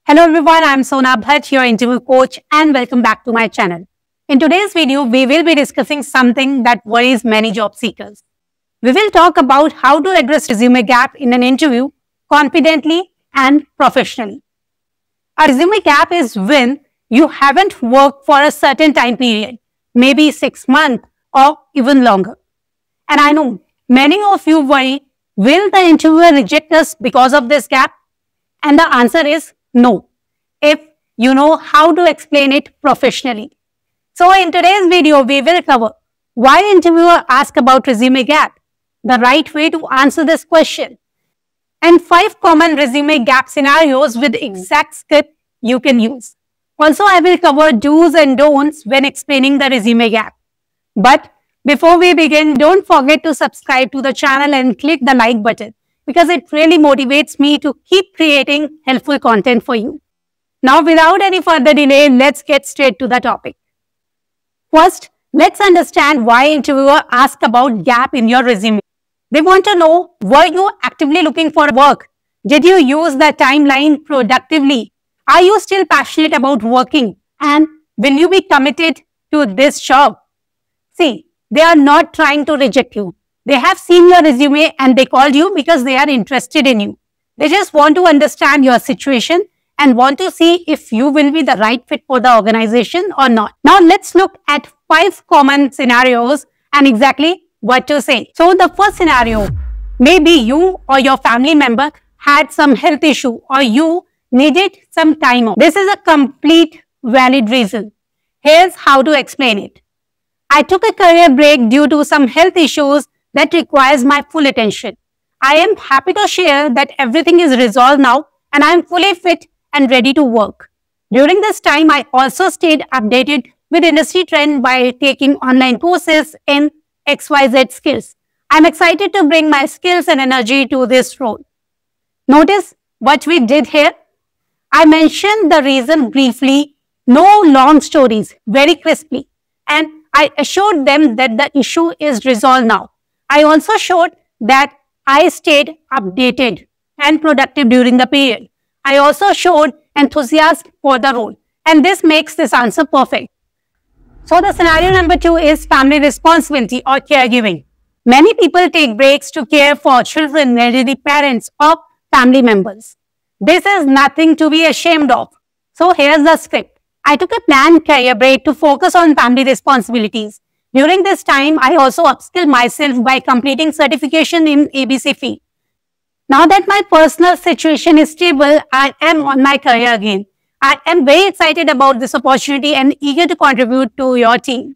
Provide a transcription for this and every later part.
Hello everyone, I am Sona Bhatt, your interview coach, and welcome back to my channel. In today's video, we will be discussing something that worries many job seekers. We will talk about how to address resume gap in an interview confidently and professionally. A resume gap is when you haven't worked for a certain time period, maybe 6 months or even longer. And I know many of you worry, will the interviewer reject us because of this gap? And the answer is no, if you know how to explain it professionally. So in today's video, we will cover why interviewer ask about resume gap, the right way to answer this question, and 5 common resume gap scenarios with exact script you can use. Also, I will cover do's and don'ts when explaining the resume gap. But before we begin, don't forget to subscribe to the channel and click the like button because it really motivates me to keep creating helpful content for you. Now, without any further delay, let's get straight to the topic. First, let's understand why interviewer ask about gap in your resume. They want to know, were you actively looking for work? Did you use the timeline productively? Are you still passionate about working? And will you be committed to this job? See, they are not trying to reject you. They have seen your resume and they called you because they are interested in you. They just want to understand your situation and want to see if you will be the right fit for the organization or not. Now, let's look at 5 common scenarios and exactly what to say. So, the first scenario, maybe you or your family member had some health issue or you needed some time off. This is a complete valid reason. Here's how to explain it. I took a career break due to some health issues that requires my full attention. I am happy to share that everything is resolved now and I am fully fit and ready to work. During this time, I also stayed updated with industry trend by taking online courses in XYZ skills. I'm excited to bring my skills and energy to this role. Notice what we did here. I mentioned the reason briefly, no long stories, very crisply, and I assured them that the issue is resolved now. I also showed that I stayed updated and productive during the period. I also showed enthusiasm for the role, and this makes this answer perfect. So the scenario number 2 is family responsibility or caregiving. Many people take breaks to care for children, elderly parents, or family members. This is nothing to be ashamed of. So here's the script. I took a planned career break to focus on family responsibilities. During this time, I also upskilled myself by completing certification in ABC field. Now that my personal situation is stable, I am on my career again. I am very excited about this opportunity and eager to contribute to your team.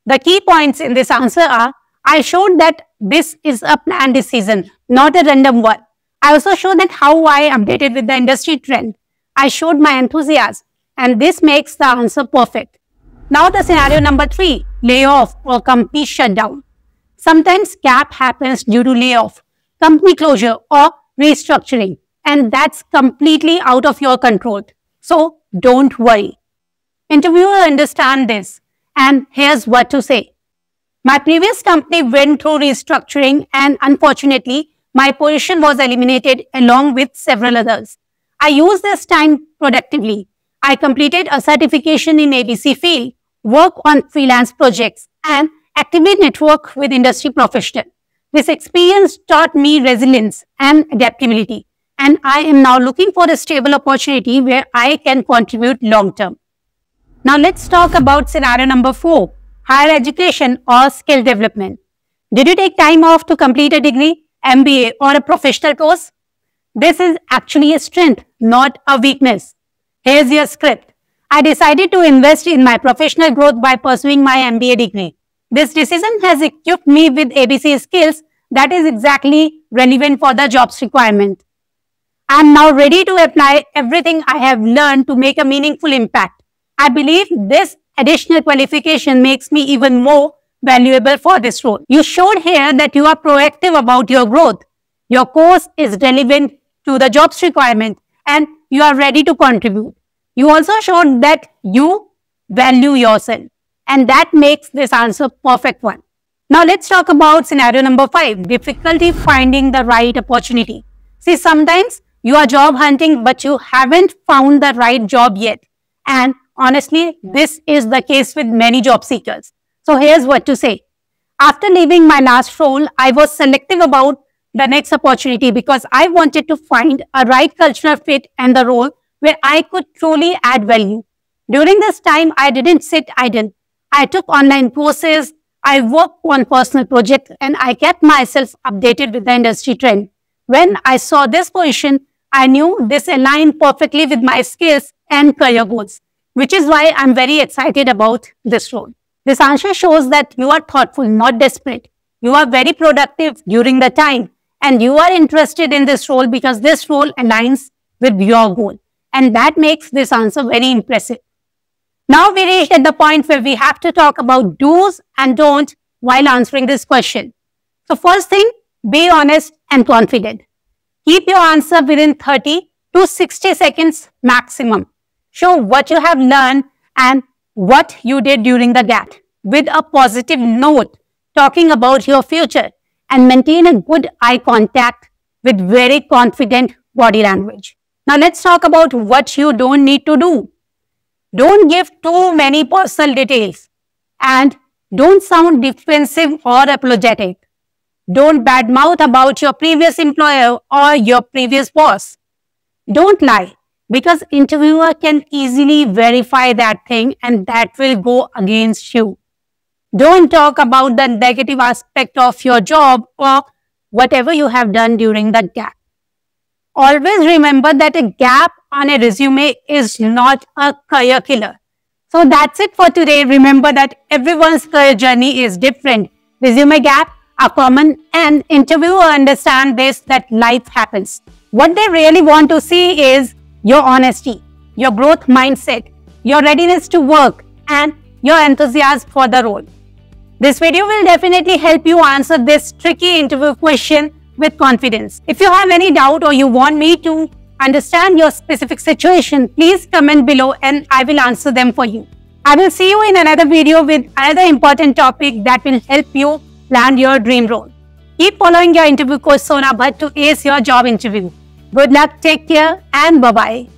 The key points in this answer are, I showed that this is a planned decision, not a random one. I also showed that how I updated with the industry trend. I showed my enthusiasm, and this makes the answer perfect. Now the scenario number 3, layoff or company shutdown. Sometimes gap happens due to layoff, company closure or restructuring, and that's completely out of your control. So don't worry. Interviewer understand this, and here's what to say. My previous company went through restructuring and unfortunately, my position was eliminated along with several others. I used this time productively. I completed a certification in ABC field, work on freelance projects, and actively network with industry professionals. This experience taught me resilience and adaptability, and I am now looking for a stable opportunity where I can contribute long term. Now let's talk about scenario number 4, higher education or skill development. Did you take time off to complete a degree, MBA, or a professional course? This is actually a strength, not a weakness. Here's your script. I decided to invest in my professional growth by pursuing my MBA degree. This decision has equipped me with ABC skills that is exactly relevant for the job's requirement. I am now ready to apply everything I have learned to make a meaningful impact. I believe this additional qualification makes me even more valuable for this role. You showed here that you are proactive about your growth. Your course is relevant to the job's requirement and you are ready to contribute. You also showed that you value yourself, and that makes this answer perfect one. Now let's talk about scenario number 5, difficulty finding the right opportunity. See, sometimes You are job hunting, but you haven't found the right job yet. And honestly, this is the case with many job seekers. So here's what to say. After leaving my last role, I was selective about the next opportunity because I wanted to find a right cultural fit and the role where I could truly add value. During this time, I didn't sit idle. I took online courses, I worked on personal projects, and I kept myself updated with the industry trend. When I saw this position, I knew this aligned perfectly with my skills and career goals, which is why I'm very excited about this role. This answer shows that you are thoughtful, not desperate. You are very productive during the time, and you are interested in this role because this role aligns with your goal. And that makes this answer very impressive. Now we reached at the point where we have to talk about do's and don'ts while answering this question. So first thing, be honest and confident. Keep your answer within 30 to 60 seconds maximum. Show what you have learned and what you did during the gap with a positive note, talking about your future, and maintain a good eye contact with very confident body language. Now let's talk about what you don't need to do. Don't give too many personal details and don't sound defensive or apologetic. Don't badmouth about your previous employer or your previous boss. Don't lie because interviewer can easily verify that thing and that will go against you. Don't talk about the negative aspect of your job or whatever you have done during the gap. Always remember that a gap on a resume is not a career killer. So that's it for today. Remember that everyone's career journey is different. Resume gap are common and interviewer understand this that life happens. What they really want to see is your honesty, your growth mindset, your readiness to work, and your enthusiasm for the role. This video will definitely help you answer this tricky interview question with confidence. If you have any doubt or you want me to understand your specific situation, please comment below and I will answer them for you. I will see you in another video with another important topic that will help you land your dream role. Keep following your interview coach Sona Bhatt to ace your job interview. Good luck, take care, and bye-bye.